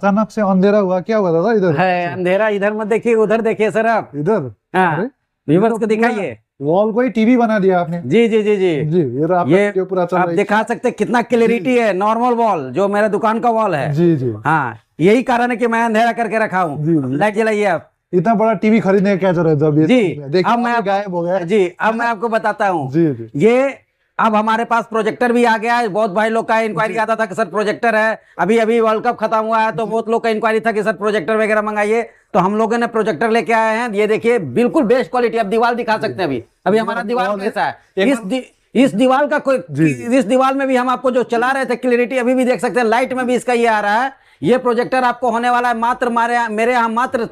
अचानक से अंधेरा हुआ, क्या हुआ दादा इधर? है अंधेरा, इधर मत देखिए, उधर देखिए सर आप। इधर? हाँ, व्यूअर्स को दिखाइए। वॉल को ही टीवी बना दिया आपने। जी जी जी जी जी, ये तो आपका वीडियो पूरा चल आप रहा है। दिखा सकते हैं कितना क्लियरिटी है। नॉर्मल वॉल जो मेरा दुकान का वॉल है। जी जी हाँ, यही कारण है कि मैं अंधेरा करके रखा हूँ। जी। लाइट जलाइए आप। इतना बड़ा टीवी खरीदने का क्या जरूरत है? जब ये जी, देखिए अब मैं गायब हो गया। जी, अब मैं आपको बताता हूँ। जी जी ये अब हमारे पास प्रोजेक्टर भी आ गया है। बहुत भाई लोग का इंक्वायरी आता था कि सर प्रोजेक्टर है, अभी अभी वर्ल्ड कप खत्म हुआ है तो बहुत लोग का इंक्वायरी था कि सर प्रोजेक्टर वगैरह मंगाइए, तो हम लोगों ने प्रोजेक्टर लेके आए हैं। ये देखिए बिल्कुल बेस्ट क्वालिटी। अब दीवार दिखा सकते हैं। अभी हमारा दीवार कैसा है। इस दीवार का कोई, इस दीवार में भी हम आपको जो चला रहे थे क्लियरिटी अभी भी देख सकते हैं। लाइट में भी इसका ये आ रहा है। ये प्रोजेक्टर आपको होने वाला है मात्र मेरे यहाँ मात्र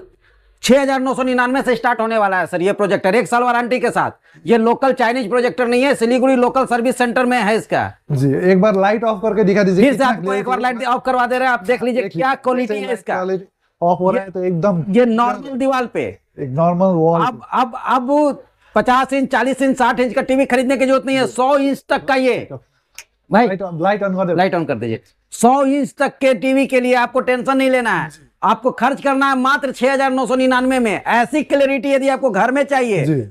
6,999 से स्टार्ट होने वाला है सर। ये प्रोजेक्टर 1 साल वारंटी के साथ। ये लोकल चाइनीज प्रोजेक्टर नहीं है, सिलीगुड़ी लोकल सर्विस सेंटर में है इसका। जी, एक बार लाइट ऑफ करके दिखा दीजिए। फिर से आपको एक बार लाइट ऑफ करवा दे रहे हैं, आप देख लीजिए क्या क्वालिटी है इसका। ऑफ हो रहा है तो एकदम ये नॉर्मल दीवार पे एक नॉर्मल वॉल। अब 50 इंच 40 इंच 60 इंच का टीवी खरीदने की जरूरत नहीं है। 100 इंच तक का ये भाई लाइट ऑन कर दे। लाइट ऑन कर दीजिए। 100 इंच तक के टीवी के लिए आपको टेंशन नहीं लेना है। आपको खर्च करना है मात्र 6,999 में। ऐसी क्लैरिटी यदि आपको घर में चाहिए, जी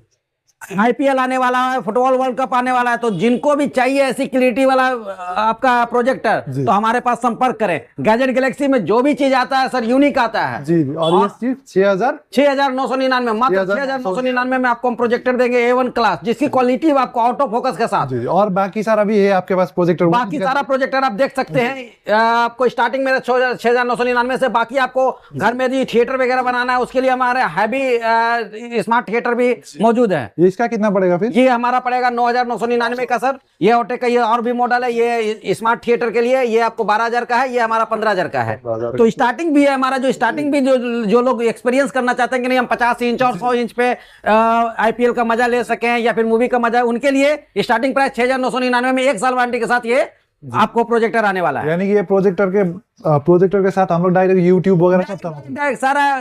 आईपीएल आने वाला है, फुटबॉल वर्ल्ड कप आने वाला है, तो जिनको भी चाहिए ऐसी क्लियरिटी वाला आपका प्रोजेक्टर तो हमारे पास संपर्क करें। गैजेट गैलेक्सी में जो भी चीज आता है सर यूनिक आता है। जी, और ये चीज 6,999 मात्र 6,999 में आपको हम प्रोजेक्टर देंगे A1 क्लास, जिसकी क्वालिटी आपको आउट ऑफ फोकस के साथ। जी, और बाकी सारा भी है आपके पास प्रोजेक्टर। बाकी सारा प्रोजेक्टर आप देख सकते हैं। आपको स्टार्टिंग में 6,999 से, बाकी आपको घर में यदि थिएटर वगैरह बनाना है उसके लिए हमारे हैवी स्मार्ट थिएटर भी मौजूद है। इसका कितना पड़ेगा फिर? ये हमारा पड़ेगा 9,999 का सर। ये ऑटे का ये और भी मॉडल है। ये स्मार्ट थिएटर के लिए ये आपको 12,000 का है, ये हमारा 15,000 का है। तो स्टार्टिंग भी है हमारा। जो स्टार्टिंग भी जो लोग एक्सपीरियंस करना चाहते हैं कि नहीं हम 50 इंच और 100 इंच पे आईपीएल का मजा ले सकें या फिर मूवी का मजा, उनके लिए स्टार्टिंग प्राइस 6,999 में 1 साल वारंटी के साथ ये आपको प्रोजेक्टर आने वाला है। यानी कि ये प्रोजेक्टर के साथ हम लोग डायरेक्ट यूट्यूब वगैरह सब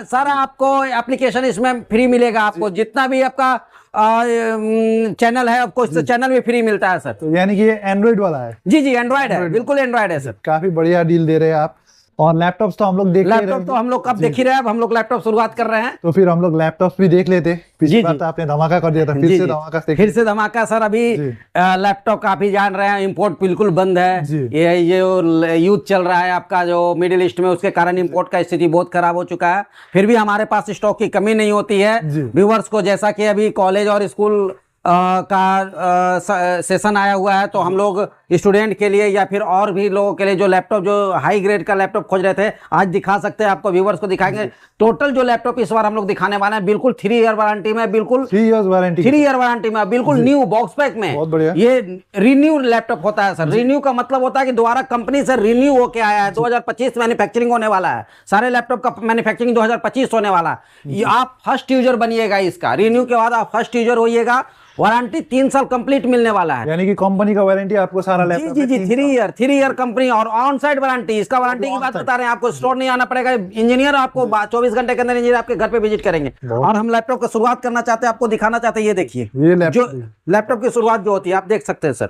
सारा आपको एप्लीकेशन इसमें फ्री मिलेगा। आपको जितना भी आपका चैनल है आपको चैनल भी फ्री मिलता है सर। तो यानी कि ये एंड्रॉइड वाला है? जी जी, एंड्रॉइड है, बिल्कुल एंड्रॉइड है सर। काफी बढ़िया डील दे रहे हैं आप। और लैपटॉप्स तो हम लोग देख लैपटॉप तो हम लोग कब देख ही रहे हैं। अब हम लोग लैपटॉप शुरुआत कर रहे हैं, तो फिर हम लोग लैपटॉप्स भी देख लेते। पिछली बार तो आपने धमाका कर दिया था, फिर से धमाका सर। अभी लैपटॉप का आप ही जान रहे हैं, इंपोर्ट बिल्कुल बंद है। ये युद्ध चल रहा है आपका जो मिडिल ईस्ट में, उसके कारण इंपोर्ट का स्थिति बहुत खराब हो चुका है। फिर भी हमारे पास स्टॉक की कमी नहीं होती है व्यूअर्स को। जैसा कि अभी कॉलेज और स्कूल का सेशन आया हुआ है, तो हम लोग स्टूडेंट के लिए या फिर और भी लोगों के लिए जो लैपटॉप, जो हाई ग्रेड का लैपटॉप खोज रहे थे, आज दिखा सकते हैं आपको। व्यूअर्स को दिखाएंगे टोटल जो लैपटॉप इस बार हम लोग दिखाने वाले हैं, बिल्कुल 3 ईयर वारंटी में, बिल्कुल 3 ईयर वारंटी में, बिल्कुल न्यू बॉक्स पैक में। बहुत बढ़िया। ये रिन्यू लैपटॉप होता है सर। रिन्यू का मतलब होता है कि दोबारा कंपनी से रिन्यू होके आया है। 2025 मैन्युफैक्चरिंग होने वाला है। सारे लैपटॉप का मैन्युफैक्चरिंग 2025 होने वाला है। आप फर्स्ट यूजर बनिएगा इसका। रिन्यू के बाद आप फर्स्ट यूजर होइएगा। वारंटी 3 साल कंप्लीट मिलने वाला है। यानी कि कंपनी का वारंटी आपको सारा लैपटॉप। जी 3 ईयर कंपनी और ऑन साइड वारंटी। इसका वारंटी की बात बता रहे हैं, आपको स्टोर नहीं आना पड़ेगा। इंजीनियर आपको 24 घंटे के अंदर इंजीनियर आपके घर पे विजिट करेंगे। और हम लैपटॉप की शुरुआत करना चाहते हैं, आपको दिखाना चाहते हैं। ये देखिए, ये जो लैपटॉप की शुरुआत जो होती है आप देख सकते हैं सर।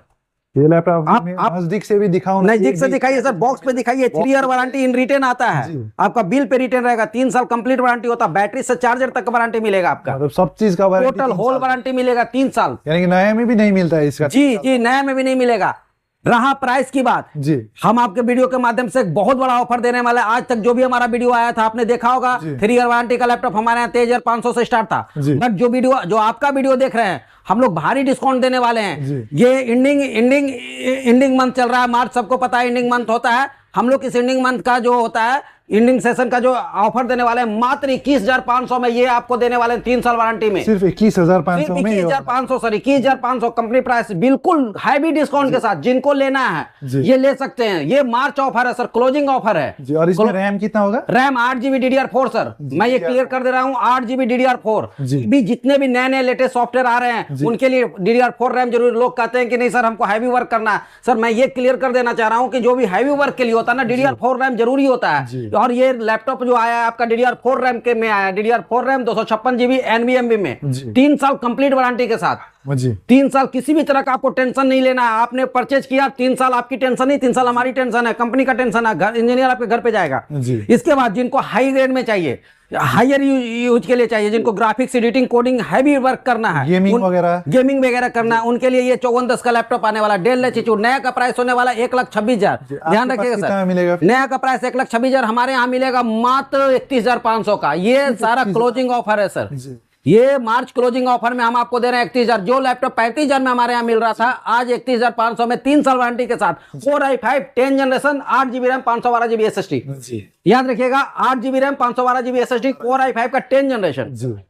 ये लैपटॉप आप नजदीक से भी दिखाओ। नजदीक से दिखाइए सर, बॉक्स पे दिखाइए। 3 ईयर वारंटी इन रिटर्न आता है। आपका बिल पे रिटर्न रहेगा। 3 साल कंप्लीट वारंटी होता है। बैटरी से चार्जर तक का वारंटी मिलेगा आपका। मतलब सब चीज का वारंटी, टोटल होल वारंटी मिलेगा 3 साल। यानी कि नया में भी नहीं मिलता है इसका? जी, नया में भी नहीं मिलेगा। रहा प्राइस की बात, जी, हम आपके वीडियो के माध्यम से एक बहुत बड़ा ऑफर देने वाले हैं। आज तक जो भी हमारा वीडियो आया था आपने देखा होगा, 3 ईयर वारंटी का लैपटॉप हमारे यहाँ 23,500 से स्टार्ट था। बट जो आपका वीडियो देख रहे हैं, हम लोग भारी डिस्काउंट देने वाले हैं। ये एंडिंग मंथ चल रहा है, मार्च, सबको पता है एंडिंग मंथ होता है। हम लोग इस एंडिंग मंथ का जो होता है, एंडिंग सेशन का जो ऑफर देने वाले हैं, मात्र 21,500 में ये आपको देने वाले हैं 3 साल वारंटी में। सिर्फ 21,500 में? 21,500 सर, 21,500 कंपनी प्राइस, बिल्कुल हैवी डिस्काउंट के साथ। जिनको लेना है ये ले सकते हैं। ये मार्च ऑफर है सर, क्लोजिंग ऑफर है जी। और इसमें रैम कितना होगा? RAM 8GB DDR4 sir. मैं ये क्लियर कर दे रहा हूँ, 8GB DDR4 भी। जितने भी नए लेटेस्ट सॉफ्टवेयर आ रहे हैं उनके लिए DDR4 रैम जरूर। लोग कहते हैं कि नहीं सर हमको हैवी वर्क करना है। सर मैं ये क्लियर कर देना चाह रहा हूँ कि जो भी हैवी वर्क के लिए होता है ना, DDR4 रैम जरूरी होता है। और ये लैपटॉप जो आया है आपका DDR4 रैम के में आया, DDR4 रैम 256 GB NVMe में, 3 साल कंप्लीट वारंटी के साथ। 3 साल किसी भी तरह का आपको टेंशन नहीं लेना है। आपने परचेज किया, 3 साल आपकी टेंशन नहीं, 3 साल हमारी टेंशन है, कंपनी का टेंशन है, घर इंजीनियर आपके घर पे जाएगा। इसके बाद जिनको हाई ग्रेड में चाहिए, हायर यूज के लिए चाहिए, जिनको graphics editing coding heavy work करना है, गेमिंग वगैरह करना है, उनके लिए ये 5410 का लैपटॉप आने वाला, डेल लैटिट्यूड। नया का प्राइस होने वाला 1,26,000। ध्यान रखिएगा सर, नया का प्राइस 1,26,000 हमारे यहाँ मिलेगा मात्र 31,500 का। ये सारा क्लोजिंग ऑफर है सर, ये मार्च क्लोजिंग ऑफर में हम आपको दे रहे हैं 31,000। जो लैपटॉप 35,000 में हमारे यहाँ मिल रहा था, आज 31,500 में 3 साल वारंटी के साथ, 4 i5 10 generation, 8 GB RAM, 512 GB SSD। याद रखिएगा, 8 GB RAM, 512 GB SSD, 4 i5 का 10 जनरेशन।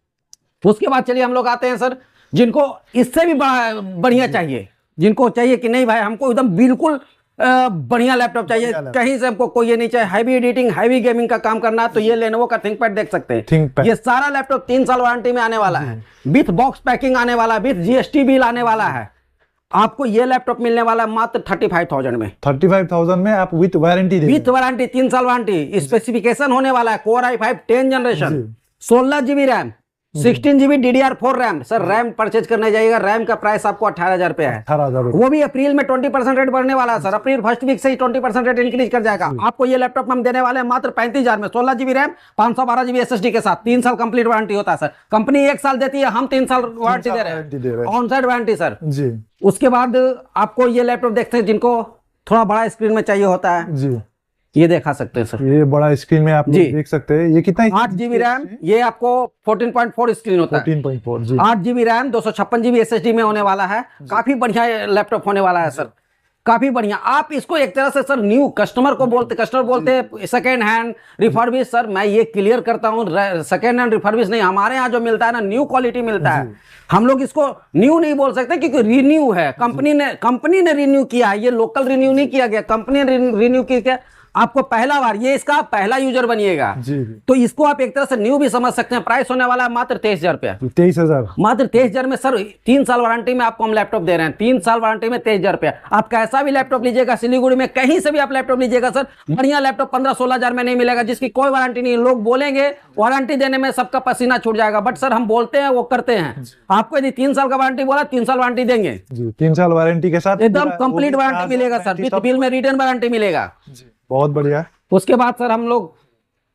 उसके बाद चलिए हम लोग आते हैं सर, जिनको इससे भी बढ़िया चाहिए, जिनको चाहिए कि नहीं भाई हमको एकदम बिल्कुल बढ़िया लैपटॉप चाहिए, कहीं से हमको कोई ये नहीं चाहिए, हैवी एडिटिंग हैवी गेमिंग का काम करना है, तो ये लेनोवो का थिंकपैड देख सकते हैं। ये सारा लैपटॉप 3 साल वारंटी में आने वाला है, विथ बॉक्स पैकिंग आने वाला है, विथ GST बिल आने वाला है। आपको ये लैपटॉप मिलने वाला है मात्र 35,000 में। 35,000 में आप विथ वारंटी, 3 साल वारंटी। स्पेसिफिकेशन होने वाला है Core i5 10 generation, 16 GB RAM, 16 GB DDR4 RAM. Sir RAM purchase करने जाइएगा, रैम का प्राइस आपको 18,000 रुपए है। 18,000, वो भी अप्रैल में 20% रेट बढ़ने वाला है सर, अप्रैल फर्स्ट वीक से ही 20% रेट इंक्रीज कर जाएगा। आपको ये लैपटॉप हम देने वाले हैं मात्र 35,000 में, 16 GB रैम, 512 GB SSD के साथ, 3 साल कंप्लीट वारंटी होता है सर। कंपनी 1 साल देती है, हम 3 साल वारंटी दे रहे हैं, ऑन साइड वारंटी सर जी। उसके बाद आपको ये लैपटॉप देखते हैं, जिनको थोड़ा बड़ा स्क्रीन में चाहिए होता है जी, ये देखा सकते हैं सर, ये बड़ा स्क्रीन में आप देख सकते हैं। ये कितना, 8 GB रैम, ये आपको 14.4 स्क्रीन होता है, 14.4 जी। 8 GB रैम, 256 GB SSD में होने वाला है। काफी बढ़िया लैपटॉप होने वाला है सर, काफी बढ़िया। आप इसको एक तरह से सर न्यू कस्टमर बोलते सेकेंड हैंड रिफर्बिश। सर मैं ये क्लियर करता हूँ, सेकेंड हैंड रिफर्बिश नहीं, हमारे यहाँ जो मिलता है ना न्यू क्वालिटी मिलता है। हम लोग इसको न्यू नहीं बोल सकते क्योंकि रिन्यू है, कंपनी ने रिन्यू किया है, ये लोकल रिन्यू नहीं किया गया, कंपनी ने रिन्यू किया। आपको पहला बार, ये इसका पहला यूजर बनिएगा तो इसको आप एक तरह से न्यू भी समझ सकते हैं। प्राइस होने वाला है मात्र 23,000 रुपया, 23,000 मात्र 23,000 में सर। 3 साल वारंटी में आपको हम लैपटॉप दे रहे हैं, 3 साल वारंटी में 23,000 रुपया। आप कैसा भी लैपटॉप लीजिएगा, सिलीगुड़ी में कहीं से भी आप लैपटॉप लीजिएगा सर, बढ़िया लैपटॉप 15-16,000 में नहीं मिलेगा, जिसकी कोई वारंटी नहीं। लोग बोलेंगे वारंटी देने में सबका पसीना छूट जाएगा, बट सर हम बोलते हैं वो करते हैं। आपको यदि 3 साल का वारंटी बोला, 3 साल वारंटी देंगे, 3 साल वारंटी के साथ एकदम कंप्लीट वारंटी मिलेगा सर, विद बिल में रिटर्न वारंटी मिलेगा। बहुत बढ़िया। उसके बाद सर हम लोग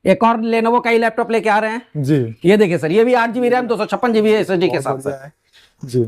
एक और लेनोवो का ही लैपटॉप लेके आ रहे हैं जी। ये देखिए सर, ये भी 8 GB रैम, 256 GB SSD के साथ जी।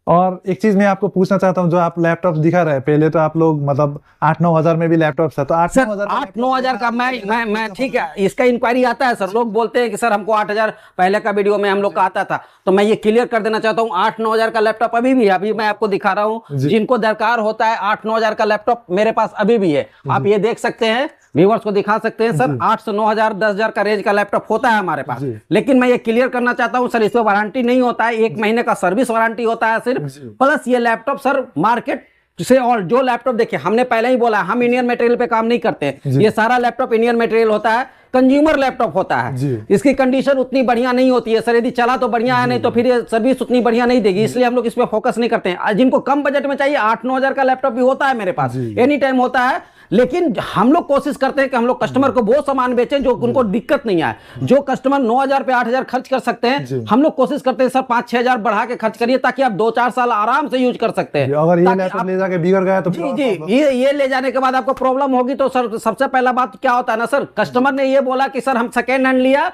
और एक चीज मैं आपको पूछना चाहता हूँ, जो आप लैपटॉप दिखा रहे हैं, पहले तो आप लोग मतलब 8-9 हजार में भी लैपटॉप था, तो 8-9 हजार का मैं ठीक है, इसका इंक्वायरी आता है सर। लोग बोलते हैं कि सर हमको 8,000 पहले का वीडियो में हम लोग का आता था, तो मैं ये क्लियर कर देना चाहता हूँ, 8-9 हजार का लैपटॉप अभी भी है। अभी मैं आपको दिखा रहा हूँ, जिनको दरकार होता है 8-9 हजार का लैपटॉप मेरे पास अभी भी है। आप ये देख सकते हैं, व्यूअर्स को दिखा सकते हैं सर, 8 से 9 हजार 10 हजार का रेंज का लैपटॉप होता है हमारे पास। लेकिन मैं ये क्लियर करना चाहता हूं सर, इसमें वारंटी नहीं होता है, 1 महीने का सर्विस वारंटी होता है सिर्फ। प्लस ये लैपटॉप सर मार्केट से, और जो लैपटॉप देखिए हमने पहले ही बोला, हम इंडियन मटेरियल पे काम नहीं करते, ये सारा लैपटॉप इंडियन मटेरियल होता है, कंज्यूमर लैपटॉप होता है। इसकी कंडीशन उतनी बढ़िया नहीं होती है सर, यदि चला तो बढ़िया है, नहीं तो फिर ये सर्विस उतनी बढ़िया नहीं देगी, इसलिए हम लोग इस पे फोकस नहीं करते हैं। जिनको कम बजट में चाहिए, 8-9 हजार का लैपटॉप भी होता है मेरे पास, एनी टाइम होता है। लेकिन हम लोग कोशिश करते हैं कि हम लोग कस्टमर को वो सामान बेचें जो उनको दिक्कत नहीं आए। जो कस्टमर 9,000 पे 8,000 खर्च कर सकते हैं, हम लोग कोशिश करते हैं सर 5-6 हजार बढ़ा के खर्च करिए, ताकि आप 2-4 साल आराम से यूज कर सकते हैं। अगर ये लैपटॉप ले जाके बिगड़ गया तो ये ले जाने के बाद आपको प्रॉब्लम होगी, तो सर सबसे पहला बात क्या होता है ना सर, कस्टमर ने ये बोला कि सर हम सेकेंड हैंड लिया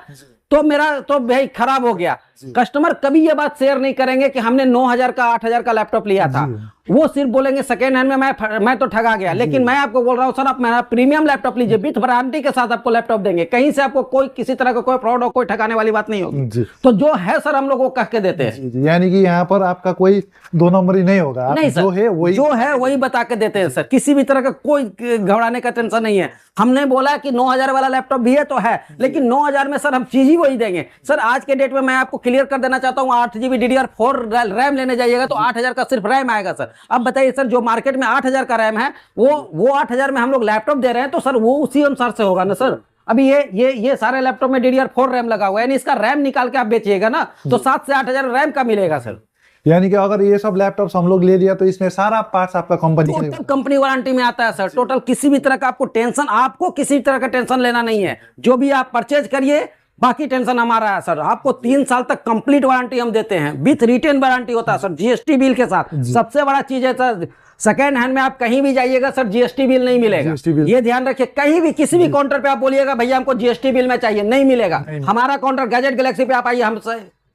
तो मेरा तो भाई खराब हो गया। कस्टमर कभी ये बात शेयर नहीं करेंगे कि हमने 9,000 का 8,000 का लैपटॉप लिया था, वो सिर्फ बोलेंगे सेकेंड हैंड में मैं तो ठगा गया। लेकिन मैं आपको बोल रहा हूं सर, आप मेरा प्रीमियम लैपटॉप लीजिए, विथ वारंटी के साथ आपको लैपटॉप देंगे, कहीं से आपको कोई किसी तरह का कोई फ्रॉड हो, कोई ठगाने वाली बात नहीं होगी। तो जो है सर हम लोग वो कह के देते हैं, यानी कि यहाँ पर आपका कोई 2 नंबरी नहीं होगा, नहीं सर, जो है वही बता के देते हैं सर, किसी भी तरह का कोई घबराने का टेंशन नहीं है। हमने बोला कि 9,000 वाला लैपटॉप भी है तो है, लेकिन 9,000 में सर हम चीज ही वही देंगे सर। आज के डेट में मैं आपको क्लियर कर देना चाहता हूँ, 8 GB DDR4 रैम लेने जाइएगा तो 8,000 का सिर्फ रैम आएगा सर। अब बताइए सर, जो मार्केट में 8,000 का रैम है, वो 8,000 में हम लोग लैपटॉप दे रहे हैं, तो सर वो उसी अनुसार से होगा ना सर। अभी ये सारे लैपटॉप में DDR4 रैम लगा हुआ है, यानी इसका रैम निकाल के आप बेचिएगा ना तो 7 से 8,000 रैम का मिलेगा सर। यानी कि अगर ये सब लैपटॉप्स हम लोग ले लिया तो इसमें सारा पार्ट्स आपका कंपनी टोटल कंपनी वारंटी में आता है सर। टोटल किसी भी तरह का आपको किसी तरह का टेंशन लेना नहीं है। जो भी आप परचेज करिए बाकी टेंशन हमारा है सर। आपको 3 साल तक कंप्लीट वारंटी हम देते हैं, विथ रिटर्न वारंटी होता है सर, जीएसटी बिल के साथ। सबसे बड़ा चीज है सर, सेकेंड हैंड में आप कहीं भी जाइएगा सर जीएसटी बिल नहीं मिलेगा। ये ध्यान रखिए, कहीं भी किसी भी काउंटर पे आप बोलिएगा भैया हमको जीएसटी बिल में चाहिए, नहीं मिलेगा। हमारा काउंटर गैजेट गैलेक्सी पे आप आइए,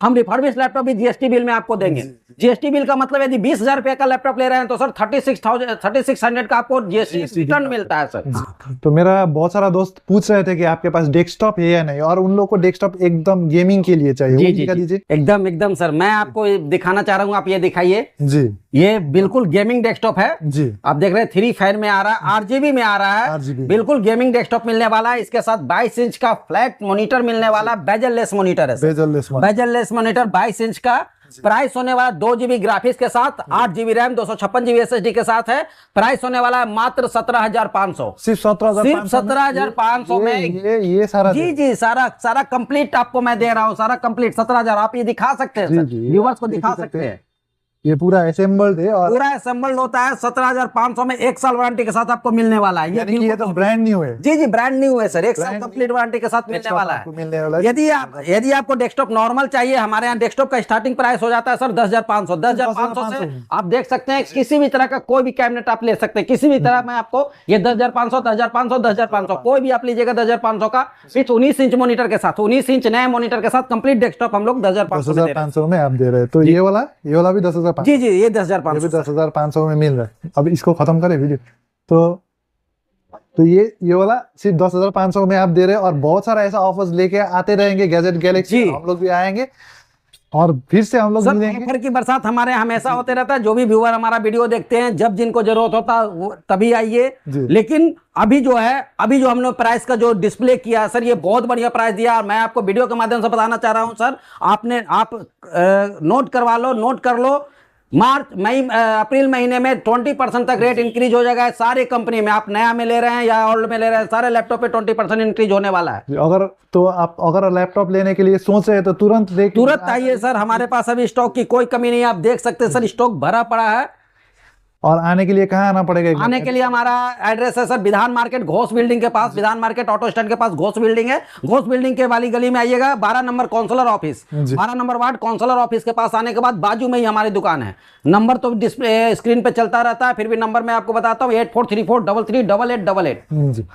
हम रिफर्बिश लैपटॉप भी जीएसटी बिल में आपको देंगे। जीएसटी बिल का मतलब यदि 20,000 रुपए का लैपटॉप ले रहे हैं तो सर 3600 का आपको जीएसटी रिटर्न मिलता है सर। तो मेरा बहुत सारा दोस्त पूछ रहे थे कि आपके पास डेस्कटॉप है या नहीं, और उन लोगों को डेस्कटॉप एकदम गेमिंग के लिए चाहिए। जी दिखा दीजिए। एकदम सर, मैं आपको दिखाना चाह रहा हूँ, आप ये दिखाइए जी। ये बिल्कुल गेमिंग डेस्कटॉप है जी। आप देख रहे हैं 3 फैन में आ रहा है, RGB में आ रहा है, RGB। बिल्कुल गेमिंग डेस्कटॉप मिलने वाला है। इसके साथ 22 इंच का फ्लैट मॉनिटर मिलने वाला, बेजल-लेस मॉनिटर है, बेजल-लेस मॉनिटर 22 इंच का। प्राइस होने वाला 2 GB ग्राफिक्स के साथ, 8 GB रैम, 256 GB SSD के साथ है। प्राइस होने वाला है मात्र 17,500, सिर्फ 17,500 में ये सारा। जी सारा कंप्लीट आपको मैं दे रहा हूँ, सारा कंप्लीट 17,000। आप ये दिखा सकते हैं, व्यूअर्स को दिखा सकते हैं। ये पूरा असेंबल्ड है, और पूरा असेंबल्ड होता है। 17,500 में 1 साल वारंटी के साथ आपको मिलने वाला है। ये तो ब्रांड न्यू है। जी ब्रांड न्यू है सर, 1 साल कंप्लीट वारंटी के साथ मिलने वाला है। यदि आपको डेस्कटॉप नॉर्मल चाहिए, हमारे यहाँ डेस्कटॉप का स्टार्टिंग प्राइस हो जाता है सर 10,500। 10,500 से आप देख सकते हैं किसी भी तरह का कोई भी कैबिनेट आप ले सकते हैं, किसी भी तरह में आपको ये 10,500, 10,500, 10,500 कोई भी आप लीजिएगा 10,500 का, विथ 19 इंच मॉनिटर के साथ, 19 इंच नए मॉनिटर के साथ कंप्लीट डेस्कटॉप हम लोग 10,500 में आप दे रहे हैं। तो ये वाला भी 10,500। जी ये 10,500 10,500 में मिल रहा है। अब इसको खत्म करें वीडियो। तो ये वाला सिर्फ 10,500 में आप दे रहे हैं, और बहुत सारा ऐसा ऑफर्स लेके आते रहेंगे गैजेट गैलेक्सी, हम लोग भी आएंगे और फिर से हम लोग मिलेंगे। ऑफर की बरसात हमारे हमेशा होते रहता है। जो भी व्यूअर हमारा वीडियो देखते हैं, जब जिनको जरूरत होता है तभी आइए। लेकिन अभी जो हमने प्राइस का जो डिस्प्ले किया है सर, ये बहुत बढ़िया प्राइस दिया, और मैं आपको वीडियो के माध्यम से बताना चाह रहा हूं सर, आप नोट कर लो। अप्रैल महीने में 20% तक रेट इंक्रीज हो जाएगा सारे कंपनी में। आप नया में ले रहे हैं या ओल्ड में ले रहे हैं, सारे लैपटॉप पे 20% इंक्रीज होने वाला है। अगर लैपटॉप लेने के लिए सोच रहे हैं तो तुरंत आइए सर, हमारे पास अभी स्टॉक की कोई कमी नहीं है। आप देख सकते हैं सर, स्टॉक भरा पड़ा है। और आने के लिए कहाँ आना पड़ेगा? आने के लिए हमारा एड्रेस है सर विधान मार्केट घोष बिल्डिंग के पास, विधान मार्केट ऑटो स्टैंड के पास घोष बिल्डिंग है। घोष बिल्डिंग के वाली गली में आइएगा, 12 number counsellor office, 12 number ward counsellor office के पास आने के बाद बाजू में ही हमारी दुकान है। नंबर तो डिस्प्ले स्क्रीन पे चलता रहता है, फिर भी नंबर मैं आपको बताता हूँ 8434338888।